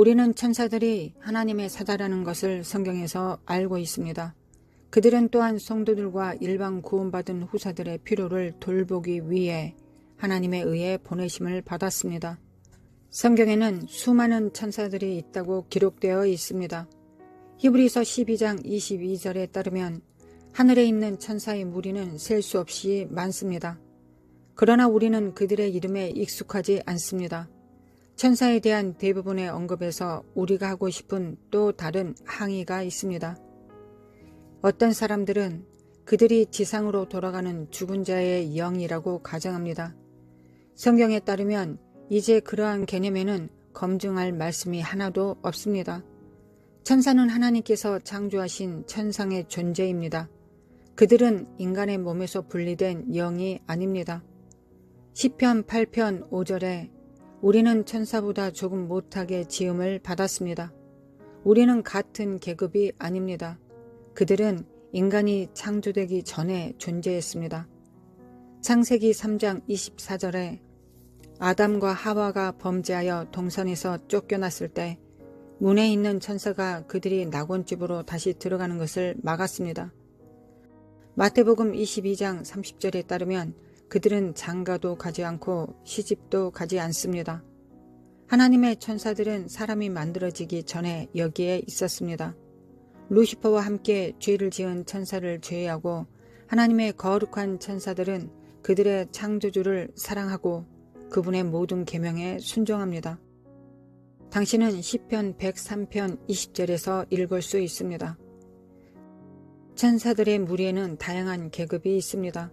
우리는 천사들이 하나님의 사자라는 것을 성경에서 알고 있습니다. 그들은 또한 성도들과 일반 구원받은 후사들의 필요를 돌보기 위해 하나님에 의해 보내심을 받았습니다. 성경에는 수많은 천사들이 있다고 기록되어 있습니다. 히브리서 12장 22절에 따르면 하늘에 있는 천사의 무리는 셀 수 없이 많습니다. 그러나 우리는 그들의 이름에 익숙하지 않습니다. 천사에 대한 대부분의 언급에서 우리가 하고 싶은 또 다른 항의가 있습니다. 어떤 사람들은 그들이 지상으로 돌아가는 죽은 자의 영이라고 가정합니다. 성경에 따르면 이제 그러한 개념에는 검증할 말씀이 하나도 없습니다. 천사는 하나님께서 창조하신 천상의 존재입니다. 그들은 인간의 몸에서 분리된 영이 아닙니다. 시편 8편 5절에 우리는 천사보다 조금 못하게 지음을 받았습니다. 우리는 같은 계급이 아닙니다. 그들은 인간이 창조되기 전에 존재했습니다. 창세기 3장 24절에 아담과 하와가 범죄하여 동산에서 쫓겨났을 때 문에 있는 천사가 그들이 낙원집으로 다시 들어가는 것을 막았습니다. 마태복음 22장 30절에 따르면 그들은 장가도 가지 않고 시집도 가지 않습니다. 하나님의 천사들은 사람이 만들어지기 전에 여기에 있었습니다. 루시퍼와 함께 죄를 지은 천사를 제외하고 하나님의 거룩한 천사들은 그들의 창조주를 사랑하고 그분의 모든 계명에 순종합니다. 당신은 시편 103편 20절에서 읽을 수 있습니다. 천사들의 무리에는 다양한 계급이 있습니다.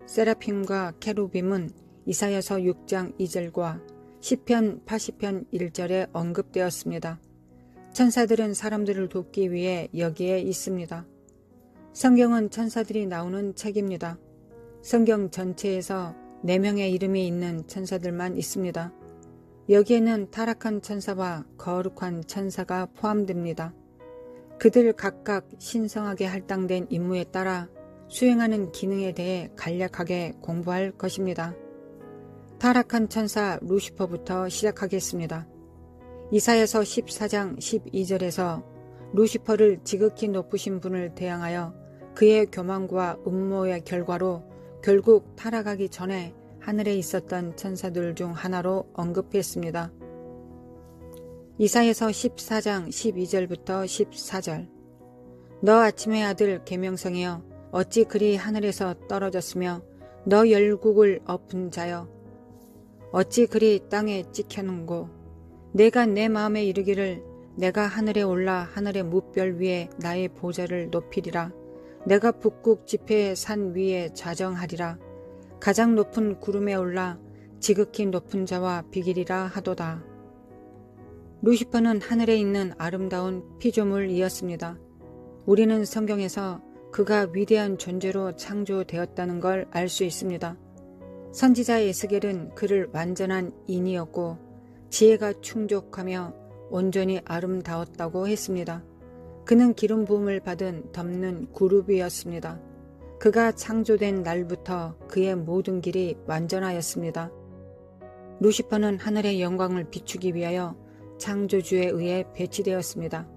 세라핌과 케루빔은 이사야서 6장 2절과 시편 80편 1절에 언급되었습니다. 천사들은 사람들을 돕기 위해 여기에 있습니다. 성경은 천사들이 나오는 책입니다. 성경 전체에서 4명의 이름이 있는 천사들만 있습니다. 여기에는 타락한 천사와 거룩한 천사가 포함됩니다. 그들 각각 신성하게 할당된 임무에 따라 수행하는 기능에 대해 간략하게 공부할 것입니다. 타락한 천사 루시퍼부터 시작하겠습니다. 이사야서 14장 12절에서 루시퍼를 지극히 높으신 분을 대항하여 그의 교만과 음모의 결과로 결국 타락하기 전에 하늘에 있었던 천사들 중 하나로 언급했습니다. 이사야서 14장 12절부터 14절 너 아침의 아들 계명성이여 어찌 그리 하늘에서 떨어졌으며 너 열국을 엎은 자여 어찌 그리 땅에 찍혔는고 내가 내 마음에 이르기를 내가 하늘에 올라 하늘의 무별 위에 나의 보좌를 높이리라 내가 북극 지폐의 산 위에 좌정하리라 가장 높은 구름에 올라 지극히 높은 자와 비기리라 하도다. 루시퍼는 하늘에 있는 아름다운 피조물이었습니다. 우리는 성경에서 그가 위대한 존재로 창조되었다는 걸 알 수 있습니다. 선지자 에스겔은 그를 완전한 인이었고 지혜가 충족하며 온전히 아름다웠다고 했습니다. 그는 기름 부음을 받은 덮는 그룹이었습니다. 그가 창조된 날부터 그의 모든 길이 완전하였습니다. 루시퍼는 하늘의 영광을 비추기 위하여 창조주에 의해 배치되었습니다.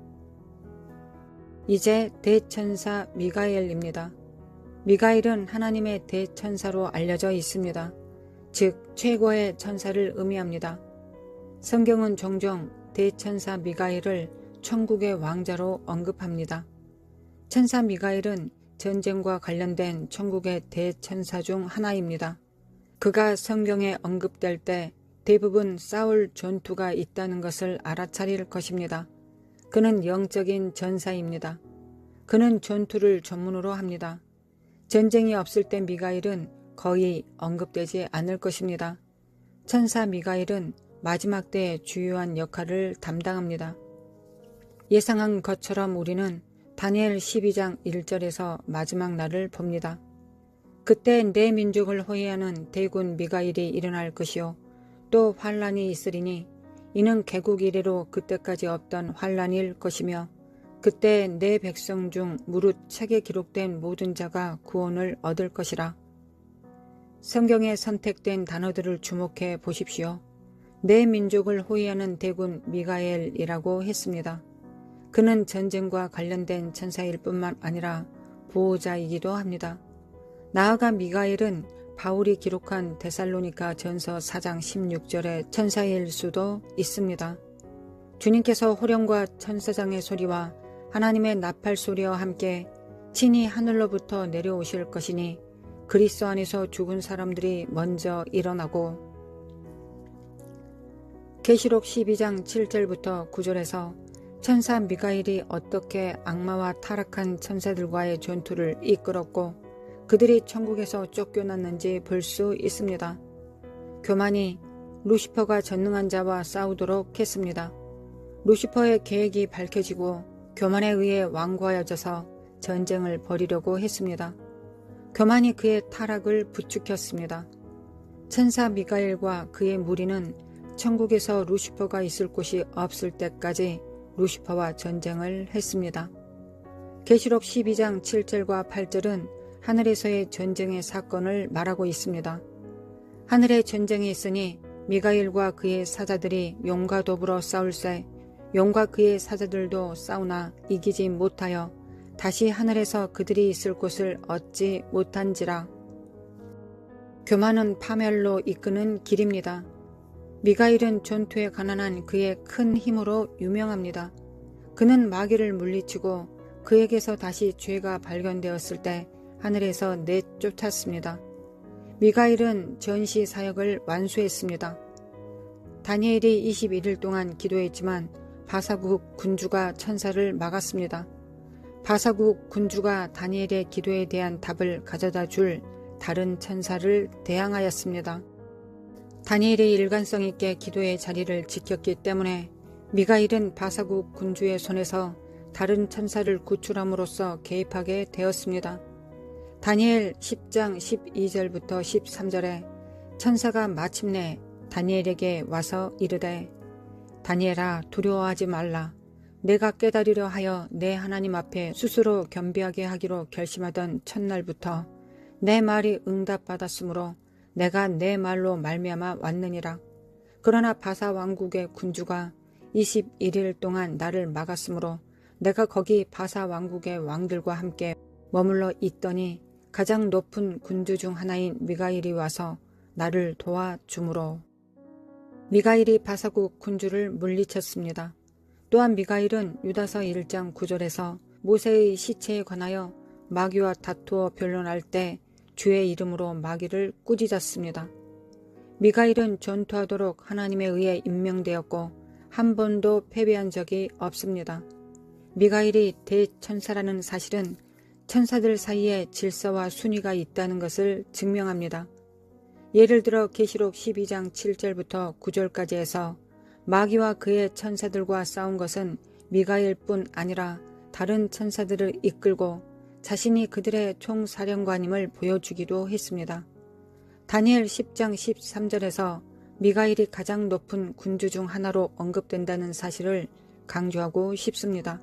이제 대천사 미가엘입니다. 미가엘은 하나님의 대천사로 알려져 있습니다. 즉 최고의 천사를 의미합니다. 성경은 종종 대천사 미가엘을 천국의 왕자로 언급합니다. 천사 미가엘은 전쟁과 관련된 천국의 대천사 중 하나입니다. 그가 성경에 언급될 때 대부분 싸울 전투가 있다는 것을 알아차릴 것입니다. 그는 영적인 전사입니다. 그는 전투를 전문으로 합니다. 전쟁이 없을 때 미가엘은 거의 언급되지 않을 것입니다. 천사 미가엘은 마지막 때의 주요한 역할을 담당합니다. 예상한 것처럼 우리는 다니엘 12장 1절에서 마지막 날을 봅니다. 그때 내 민족을 호위하는 대군 미가엘이 일어날 것이요 또 환란이 있으리니 이는 개국 이래로 그때까지 없던 환란일 것이며 그때 내 백성 중 무릇 책에 기록된 모든 자가 구원을 얻을 것이라. 성경에 선택된 단어들을 주목해 보십시오. 내 민족을 호위하는 대군 미가엘이라고 했습니다. 그는 전쟁과 관련된 천사일 뿐만 아니라 보호자이기도 합니다. 나아가 미가엘은 바울이 기록한 데살로니가 전서 4장 16절의 천사일 수도 있습니다. 주님께서 호령과 천사장의 소리와 하나님의 나팔 소리와 함께 친히 하늘로부터 내려오실 것이니 그리스도 안에서 죽은 사람들이 먼저 일어나고 계시록 12장 7절부터 9절에서 천사 미가엘이 어떻게 악마와 타락한 천사들과의 전투를 이끌었고 그들이 천국에서 쫓겨났는지 볼 수 있습니다. 교만이 루시퍼가 전능한 자와 싸우도록 했습니다. 루시퍼의 계획이 밝혀지고 교만에 의해 완고하여져서 전쟁을 벌이려고 했습니다. 교만이 그의 타락을 부추겼습니다. 천사 미가엘과 그의 무리는 천국에서 루시퍼가 있을 곳이 없을 때까지 루시퍼와 전쟁을 했습니다. 계시록 12장 7절과 8절은 하늘에서의 전쟁의 사건을 말하고 있습니다. 하늘에 전쟁이 있으니 미가엘과 그의 사자들이 용과 더불어 싸울새 용과 그의 사자들도 싸우나 이기지 못하여 다시 하늘에서 그들이 있을 곳을 얻지 못한지라. 교만은 파멸로 이끄는 길입니다. 미가엘은 전투에 가난한 그의 큰 힘으로 유명합니다. 그는 마귀를 물리치고 그에게서 다시 죄가 발견되었을 때 하늘에서 내쫓았습니다. 미가엘은 전시 사역을 완수했습니다. 다니엘이 21일 동안 기도했지만 바사국 군주가 천사를 막았습니다. 바사국 군주가 다니엘의 기도에 대한 답을 가져다 줄 다른 천사를 대항하였습니다. 다니엘이 일관성 있게 기도의 자리를 지켰기 때문에 미가엘은 바사국 군주의 손에서 다른 천사를 구출함으로써 개입하게 되었습니다. 다니엘 10장 12절부터 13절에 천사가 마침내 다니엘에게 와서 이르되 다니엘아 두려워하지 말라. 내가 깨달으려 하여 내 하나님 앞에 스스로 겸비하게 하기로 결심하던 첫날부터 내 말이 응답받았으므로 내가 내 말로 말미암아 왔느니라. 그러나 바사 왕국의 군주가 21일 동안 나를 막았으므로 내가 거기 바사 왕국의 왕들과 함께 머물러 있더니 가장 높은 군주 중 하나인 미가엘이 와서 나를 도와주므로 미가엘이 바사국 군주를 물리쳤습니다. 또한 미가엘은 유다서 1장 9절에서 모세의 시체에 관하여 마귀와 다투어 변론할 때 주의 이름으로 마귀를 꾸짖었습니다. 미가엘은 전투하도록 하나님에 의해 임명되었고 한 번도 패배한 적이 없습니다. 미가엘이 대천사라는 사실은 천사들 사이에 질서와 순위가 있다는 것을 증명합니다. 예를 들어 계시록 12장 7절부터 9절까지 해서 마귀와 그의 천사들과 싸운 것은 미가엘뿐 아니라 다른 천사들을 이끌고 자신이 그들의 총사령관임을 보여주기도 했습니다. 다니엘 10장 13절에서 미가엘이 가장 높은 군주 중 하나로 언급된다는 사실을 강조하고 싶습니다.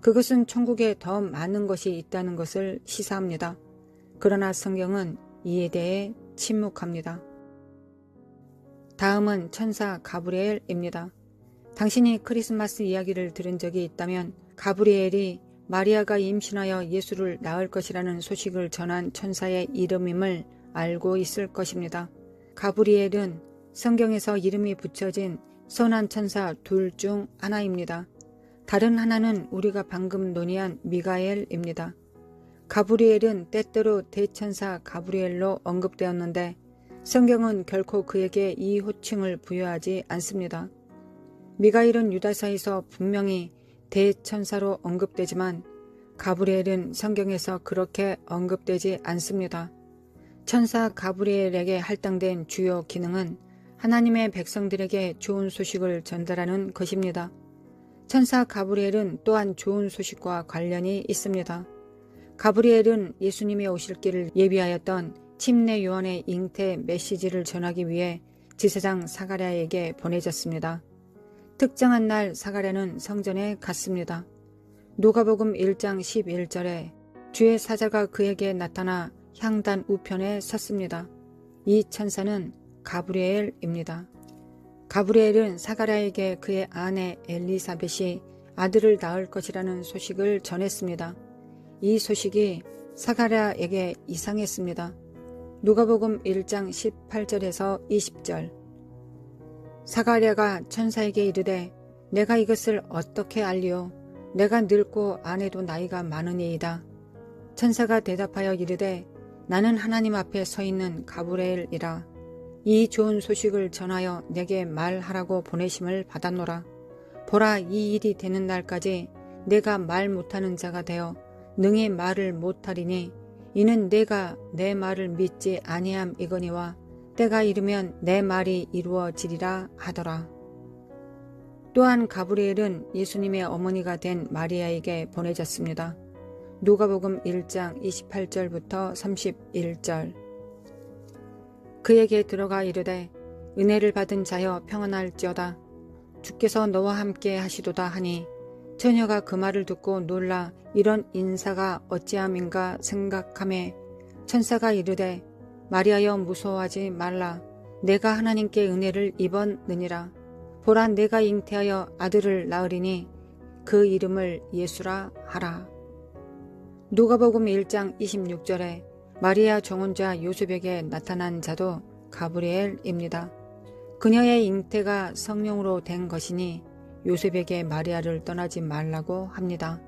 그것은 천국에 더 많은 것이 있다는 것을 시사합니다. 그러나 성경은 이에 대해 침묵합니다. 다음은 천사 가브리엘입니다. 당신이 크리스마스 이야기를 들은 적이 있다면 가브리엘이 마리아가 임신하여 예수를 낳을 것이라는 소식을 전한 천사의 이름임을 알고 있을 것입니다. 가브리엘은 성경에서 이름이 붙여진 선한 천사 둘 중 하나입니다. 다른 하나는 우리가 방금 논의한 미가엘입니다. 가브리엘은 때때로 대천사 가브리엘로 언급되었는데 성경은 결코 그에게 이 호칭을 부여하지 않습니다. 미가엘은 유다서에서 분명히 대천사로 언급되지만 가브리엘은 성경에서 그렇게 언급되지 않습니다. 천사 가브리엘에게 할당된 주요 기능은 하나님의 백성들에게 좋은 소식을 전달하는 것입니다. 천사 가브리엘은 또한 좋은 소식과 관련이 있습니다. 가브리엘은 예수님의 오실 길을 예비하였던 침례 요한의 잉태 메시지를 전하기 위해 지사장 사가랴에게 보내졌습니다. 특정한 날 사가랴는 성전에 갔습니다. 누가복음 1장 11절에 주의 사자가 그에게 나타나 향단 우편에 섰습니다. 이 천사는 가브리엘입니다. 가브리엘은 사가랴에게 그의 아내 엘리사벳이 아들을 낳을 것이라는 소식을 전했습니다. 이 소식이 사가랴에게 이상했습니다. 누가복음 1장 18절에서 20절. 사가랴가 천사에게 이르되 내가 이것을 어떻게 알리오? 내가 늙고 아내도 나이가 많으니이다. 천사가 대답하여 이르되 나는 하나님 앞에 서 있는 가브리엘이라. 이 좋은 소식을 전하여 내게 말하라고 보내심을 받았노라. 보라, 이 일이 되는 날까지 내가 말 못하는 자가 되어 능히 말을 못하리니 이는 내가 내 말을 믿지 아니함이거니와 때가 이르면 내 말이 이루어지리라 하더라. 또한 가브리엘은 예수님의 어머니가 된 마리아에게 보내졌습니다. 누가복음 1장 28절부터 31절. 그에게 들어가 이르되 은혜를 받은 자여 평안할지어다. 주께서 너와 함께 하시도다 하니 처녀가 그 말을 듣고 놀라 이런 인사가 어찌함인가 생각하매 천사가 이르되 마리아여 무서워하지 말라. 내가 하나님께 은혜를 입었느니라. 보라, 내가 잉태하여 아들을 낳으리니 그 이름을 예수라 하라. 누가복음 1장 26절에 마리아 정혼자 요셉에게 나타난 자도 가브리엘입니다. 그녀의 잉태가 성령으로 된 것이니 요셉에게 마리아를 떠나지 말라고 합니다.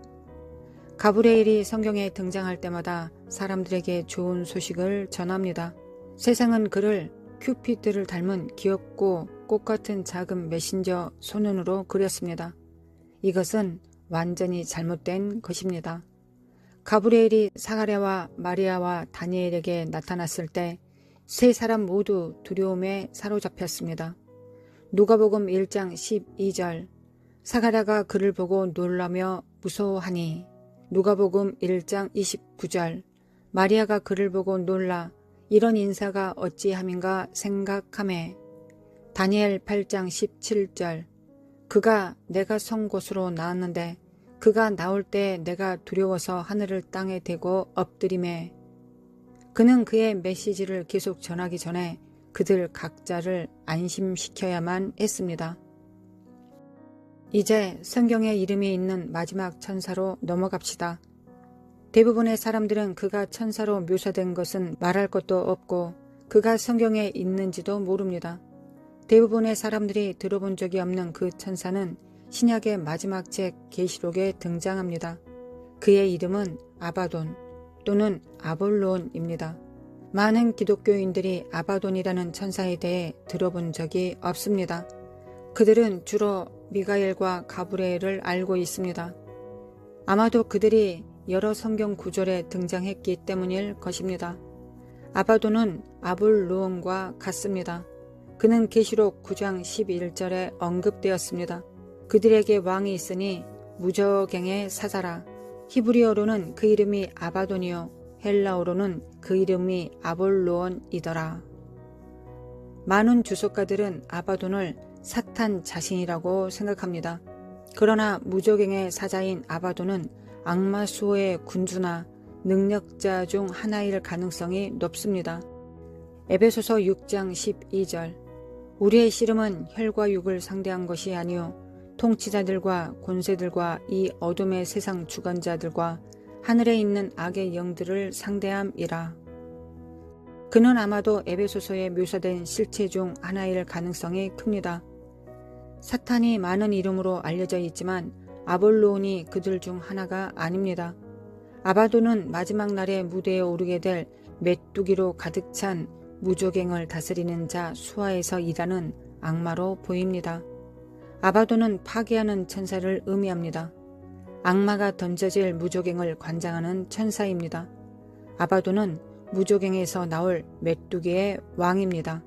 가브리엘이 성경에 등장할 때마다 사람들에게 좋은 소식을 전합니다. 세상은 그를 큐피드를 닮은 귀엽고 꽃같은 작은 메신저 소년으로 그렸습니다. 이것은 완전히 잘못된 것입니다. 가브리엘이 사가랴와 마리아와 다니엘에게 나타났을 때 세 사람 모두 두려움에 사로잡혔습니다. 누가복음 1장 12절. 사가랴가 그를 보고 놀라며 무서워하니. 누가복음 1장 29절. 마리아가 그를 보고 놀라 이런 인사가 어찌함인가 생각하매. 다니엘 8장 17절. 그가 내가 선 곳으로 나왔는데 그가 나올 때 내가 두려워서 하늘을 땅에 대고 엎드리매. 그는 그의 메시지를 계속 전하기 전에 그들 각자를 안심시켜야만 했습니다. 이제 성경에 이름이 있는 마지막 천사로 넘어갑시다. 대부분의 사람들은 그가 천사로 묘사된 것은 말할 것도 없고 그가 성경에 있는지도 모릅니다. 대부분의 사람들이 들어본 적이 없는 그 천사는 신약의 마지막 책 계시록에 등장합니다. 그의 이름은 아바돈 또는 아볼론입니다. 많은 기독교인들이 아바돈이라는 천사에 대해 들어본 적이 없습니다. 그들은 주로 미가엘과 가브리엘을 알고 있습니다. 아마도 그들이 여러 성경 구절에 등장했기 때문일 것입니다. 아바돈은 아볼론과 같습니다. 그는 계시록 9장 11절에 언급되었습니다. 그들에게 왕이 있으니 무저갱의 사자라. 히브리어로는 그 이름이 아바돈이요 헬라어로는 그 이름이 아볼론이더라. 많은 주석가들은 아바돈을 사탄 자신이라고 생각합니다. 그러나 무저갱의 사자인 아바돈은 악마 수호의 군주나 능력자 중 하나일 가능성이 높습니다. 에베소서 6장 12절. 우리의 씨름은 혈과 육을 상대한 것이 아니요 통치자들과 권세들과 이 어둠의 세상 주관자들과 하늘에 있는 악의 영들을 상대함이라. 그는 아마도 에베소서에 묘사된 실체 중 하나일 가능성이 큽니다. 사탄이 많은 이름으로 알려져 있지만 아볼론이 그들 중 하나가 아닙니다. 아바돈은 마지막 날의 무대에 오르게 될 메뚜기로 가득 찬 무저갱을 다스리는 자 수하에서 일하는 악마로 보입니다. 아바돈은 파괴하는 천사를 의미합니다. 악마가 던져질 무저갱을 관장하는 천사입니다. 아바돈은 무저갱에서 나올 메뚜기의 왕입니다.